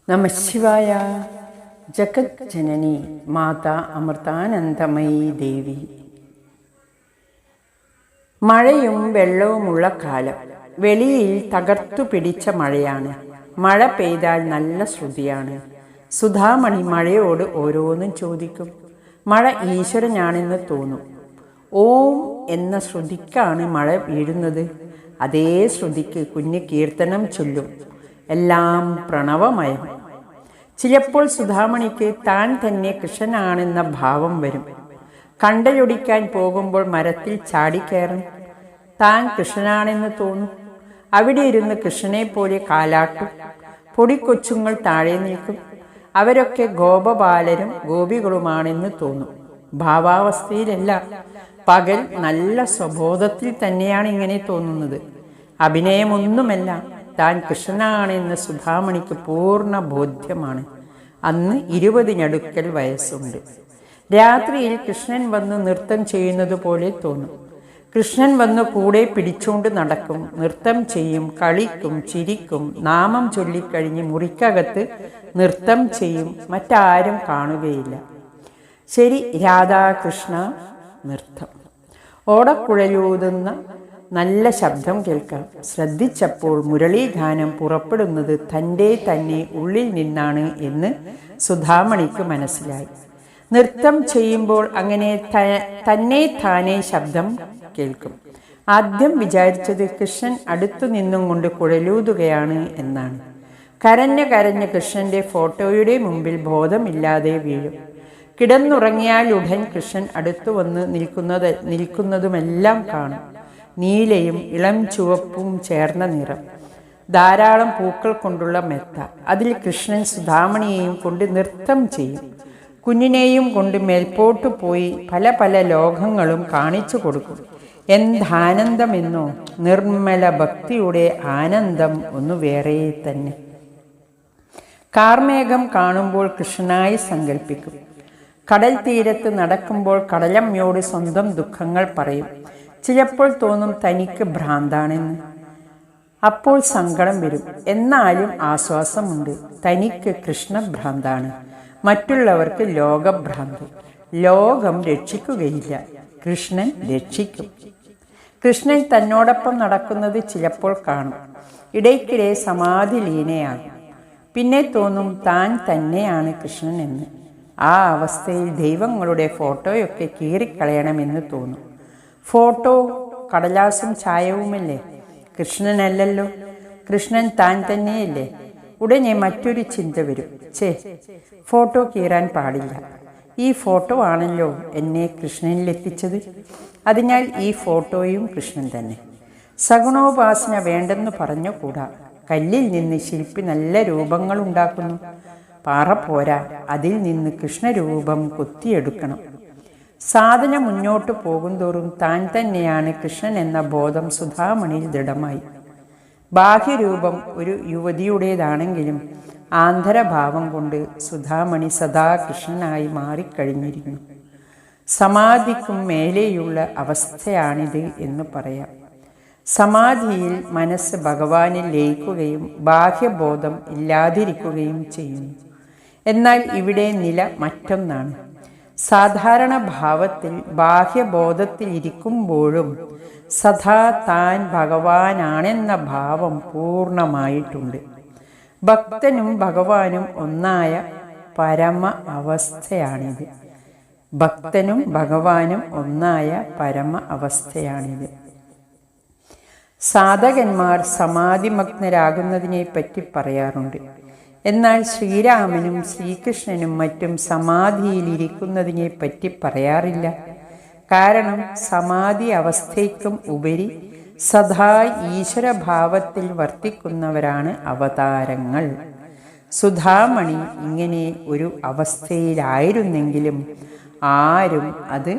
നമഃശിവായ. ജഗത് ജനനി മാതാ അമൃതാനന്ദമയി ദേവി. മഴയും വെള്ളവുമുള്ള കാലം. വെളിയിൽ തകർത്തു പിടിച്ച മഴയാണ്. മഴ പെയ്താൽ നല്ല ശ്രുതിയാണ്. സുധാമണി മഴയോട് ഓരോന്നും ചോദിക്കും. മഴ ഈശ്വരനാണെന്ന് തോന്നും. ഓം എന്ന ശ്രുതിക്കാണ് മഴ വീഴുന്നത്. അതേ ശ്രുതിക്ക് കുഞ്ഞ് കീർത്തനം ചൊല്ലും. എല്ലാം പ്രണവമയം. ചിലപ്പോൾ സുധാമണിക്ക് താൻ തന്നെ കൃഷ്ണനാണെന്ന ഭാവം വരും. കണ്ടലൊടിക്കാൻ പോകുമ്പോൾ മരത്തിൽ ചാടിക്കയറും. താൻ കൃഷ്ണനാണെന്ന് തോന്നും. അവിടെ ഇരുന്ന് കൃഷ്ണനെ പോലെ കാലാട്ടും. പൊടിക്കൊച്ചുങ്ങൾ താഴെ നിൽക്കും. അവരൊക്കെ ഗോപബാലരും ഗോപികളുമാണെന്ന് തോന്നും. ഭാവാവസ്ഥയിലല്ല, പകൽ നല്ല സ്വബോധത്തിൽ തന്നെയാണ് ഇങ്ങനെ തോന്നുന്നത്. അഭിനയമൊന്നുമല്ല. താൻ കൃഷ്ണനാണെന്ന് സുധാമണിക്ക് പൂർണ്ണ ബോധ്യമാണ്. അന്ന് 20 വയസ്സുണ്ട്. രാത്രിയിൽ കൃഷ്ണൻ വന്ന് നൃത്തം ചെയ്യുന്നത് പോലെ തോന്നും. കൃഷ്ണൻ വന്ന് കൂടെ പിടിച്ചുകൊണ്ട് നടക്കും, നൃത്തം ചെയ്യും, കളിക്കും, ചിരിക്കും. നാമം ചൊല്ലിക്കഴിഞ്ഞ് മുറിക്കകത്ത് നൃത്തം ചെയ്യും. മറ്റാരും കാണുകയില്ല. ശരി, രാധാകൃഷ്ണ നൃത്തം. ഓടക്കുഴലൂതുന്ന നല്ല ശബ്ദം കേൾക്കാം. ശ്രദ്ധിച്ചപ്പോൾ മുരളീഗാനം പുറപ്പെടുന്നത് തൻ്റെ തന്നെ ഉള്ളിൽ നിന്നാണ് എന്ന് സുധാമണിക്ക് മനസ്സിലായി. നൃത്തം ചെയ്യുമ്പോൾ അങ്ങനെ തന്നെ താനേ ശബ്ദം കേൾക്കും. ആദ്യം വിചാരിച്ചത് കൃഷ്ണൻ അടുത്തു നിന്നും കൊണ്ട് കുഴലൂതുകയാണ് എന്നാണ്. കരഞ്ഞ് കൃഷ്ണന്റെ ഫോട്ടോയുടെ മുമ്പിൽ ബോധമില്ലാതെ വീഴും. കിടന്നുറങ്ങിയാൽ ഉടൻ കൃഷ്ണൻ അടുത്തു വന്ന് നിൽക്കുന്നതുമെല്ലാം കാണും. നീലയും ഇളം ചുവപ്പും ചേർന്ന നിറം, ധാരാളം പൂക്കൾ കൊണ്ടുള്ള മെത്ത. അതിൽ കൃഷ്ണൻ സുധാമണിയെയും കൊണ്ട് നൃത്തം ചെയ്യും. കുഞ്ഞിനെയും കൊണ്ട് മേൽപോട്ടു പോയി പല പല ലോകങ്ങളും കാണിച്ചു കൊടുക്കും. എന്താനന്ദമെന്നോ! നിർമ്മല ഭക്തിയുടെ ആനന്ദം ഒന്ന് വേറെ തന്നെ. കാർമേഘം കാണുമ്പോൾ കൃഷ്ണനായി സങ്കല്പിക്കും. കടൽ തീരത്ത് നടക്കുമ്പോൾ കടലമ്മയോട് സ്വന്തം ദുഃഖങ്ങൾ പറയും. ചിലപ്പോൾ തോന്നും തനിക്ക് ഭ്രാന്താണെന്ന്. അപ്പോൾ സങ്കടം വരും. എന്നാലും ആശ്വാസമുണ്ട്. തനിക്ക് കൃഷ്ണഭ്രാന്താണ്, മറ്റുള്ളവർക്ക് ലോകഭ്രാന്ത്. ലോകം രക്ഷിക്കുകയില്ല, കൃഷ്ണൻ രക്ഷിക്കും. കൃഷ്ണൻ തന്നോടൊപ്പം നടക്കുന്നത് ചിലപ്പോൾ കാണും. ഇടയ്ക്കിടെ സമാധി ലീനയാകും. പിന്നെ തോന്നും താൻ തന്നെയാണ് കൃഷ്ണൻ എന്ന്. ആ അവസ്ഥയിൽ ദൈവങ്ങളുടെ ഫോട്ടോയൊക്കെ കീറിക്കളയണമെന്ന് തോന്നും. ഫോട്ടോ കടലാസും ചായവുമല്ലേ, കൃഷ്ണനല്ലല്ലോ. കൃഷ്ണൻ താൻ തന്നെയല്ലേ. ഉടനെ മറ്റൊരു ചിന്ത വരും. ഫോട്ടോ കീറാൻ പാടില്ല. ഈ ഫോട്ടോ ആണല്ലോ എന്നെ കൃഷ്ണനിലെത്തിച്ചത്. അതിനാൽ ഈ ഫോട്ടോയും കൃഷ്ണൻ തന്നെ. സഗുണോപാസന വേണ്ടെന്ന് പറഞ്ഞുകൂടാ. കല്ലിൽ നിന്ന് ശില്പി നല്ല രൂപങ്ങൾ ഉണ്ടാക്കുന്നു. പാറ പോരാ, അതിൽ നിന്ന് കൃഷ്ണരൂപം കൊത്തിയെടുക്കണം. സാധന മുന്നോട്ട് പോകുന്തോറും താൻ തന്നെയാണ് കൃഷ്ണൻ എന്ന ബോധം സുധാമണിയിൽ ദൃഢമായി. ബാഹ്യരൂപം ഒരു യുവതിയുടേതാണെങ്കിലും ആന്തരഭാവം കൊണ്ട് സുധാമണി സദാ കൃഷ്ണനായി മാറിക്കഴിഞ്ഞിരിക്കുന്നു. സമാധിക്കും മേലെയുള്ള അവസ്ഥയാണിത് എന്ന് പറയാം. സമാധിയിൽ മനസ്സ് ഭഗവാനിൽ ലയിക്കുകയും ബാഹ്യബോധം ഇല്ലാതിരിക്കുകയും ചെയ്യുന്നു. എന്നാൽ ഇവിടെ നില മറ്റൊന്നാണ്. സാധാരണ ഭാവത്തിൽ ബാഹ്യബോധത്തിൽ ഇരിക്കുമ്പോഴും സദാ താൻ ഭഗവാനാണെന്ന ഭാവം പൂർണ്ണമായിട്ടുണ്ട്. ഭക്തനും ഭഗവാനും ഒന്നായ പരമ അവസ്ഥയാണിത്. ഭക്തനും ഭഗവാനും ഒന്നായ പരമ അവസ്ഥയാണിത്. സാധകന്മാർ സമാധിമഗ്നരാകുന്നതിനെ പറ്റി പറയാറുണ്ട്. എന്നാൽ ശ്രീരാമനും ശ്രീകൃഷ്ണനും മറ്റും സമാധിയിലിരിക്കുന്നതിനെ പറ്റി പറയാറില്ല. കാരണം സമാധി അവസ്ഥയ്ക്കും ഉപരി സദാ ഈശ്വരഭാവത്തിൽ വർത്തിക്കുന്നവരാണ് അവതാരങ്ങൾ. സുധാമണി ഇങ്ങനെ ഒരു അവസ്ഥയിലായിരുന്നെങ്കിലും ആരും അത്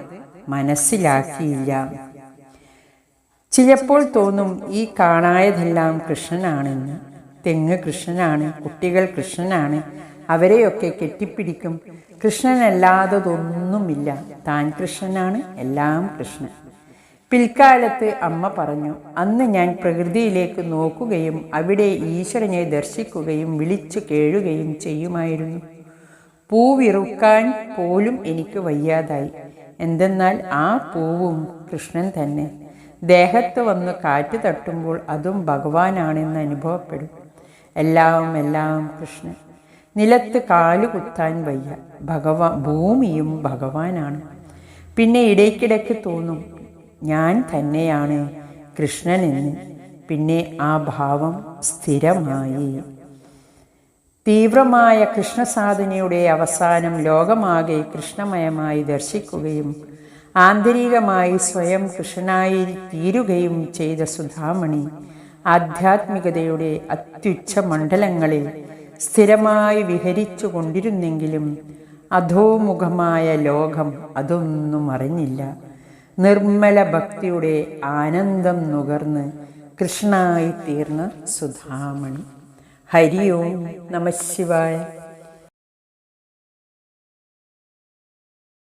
മനസ്സിലാക്കിയില്ല. ചിലപ്പോൾ തോന്നും ഈ കാണായതെല്ലാം കൃഷ്ണനാണെന്ന്. തെങ്ങ് കൃഷ്ണനാണ്, കുട്ടികൾ കൃഷ്ണനാണ്, അവരെയൊക്കെ കെട്ടിപ്പിടിക്കും. കൃഷ്ണനല്ലാത്തതൊന്നുമില്ല, താൻ കൃഷ്ണനാണ്, എല്ലാം കൃഷ്ണൻ. പിൽക്കാലത്ത് അമ്മ പറഞ്ഞു, അന്ന് ഞാൻ പ്രകൃതിയിലേക്ക് നോക്കുകയും അവിടെ ഈശ്വരനെ ദർശിക്കുകയും വിളിച്ചു കേഴുകയും ചെയ്യുമായിരുന്നു. പൂവിറുക്കാൻ പോലും എനിക്ക് വയ്യാതായി. എന്തെന്നാൽ ആ പൂവും കൃഷ്ണൻ തന്നെ. ദേഹത്ത് വന്ന് കാറ്റ് തട്ടുമ്പോൾ അതും ഭഗവാനാണെന്ന് അനുഭവപ്പെടും. എല്ലാം കൃഷ്ണൻ. നിലത്ത് കാല് കുത്താൻ വയ്യ. ഭൂമിയും ഭഗവാനാണ്. പിന്നെ ഇടയ്ക്കിടയ്ക്ക് തോന്നും, ഞാൻ തന്നെയാണ് കൃഷ്ണനെന്ന്. പിന്നെ ആ ഭാവം സ്ഥിരമായി. തീവ്രമായ കൃഷ്ണസാധനയുടെ അവസാനം ലോകമാകെ കൃഷ്ണമയമായി ദർശിക്കുകയും ആന്തരികമായി സ്വയം കൃഷ്ണനായി തീരുകയും ചെയ്ത സുധാമണി ആധ്യാത്മികതയുടെ അത്യുച്ഛ മണ്ഡലങ്ങളിൽ സ്ഥിരമായി വിഹരിച്ചു കൊണ്ടിരുന്നെങ്കിലും അധോമുഖമായ ലോകം അതൊന്നും അറിഞ്ഞില്ല. നിർമ്മല ഭക്തിയുടെ ആനന്ദം നുകർന്ന് കൃഷ്ണനായി തീർന്ന സുധാമണി. ഹരി ഓം നമഃ ശിവായ.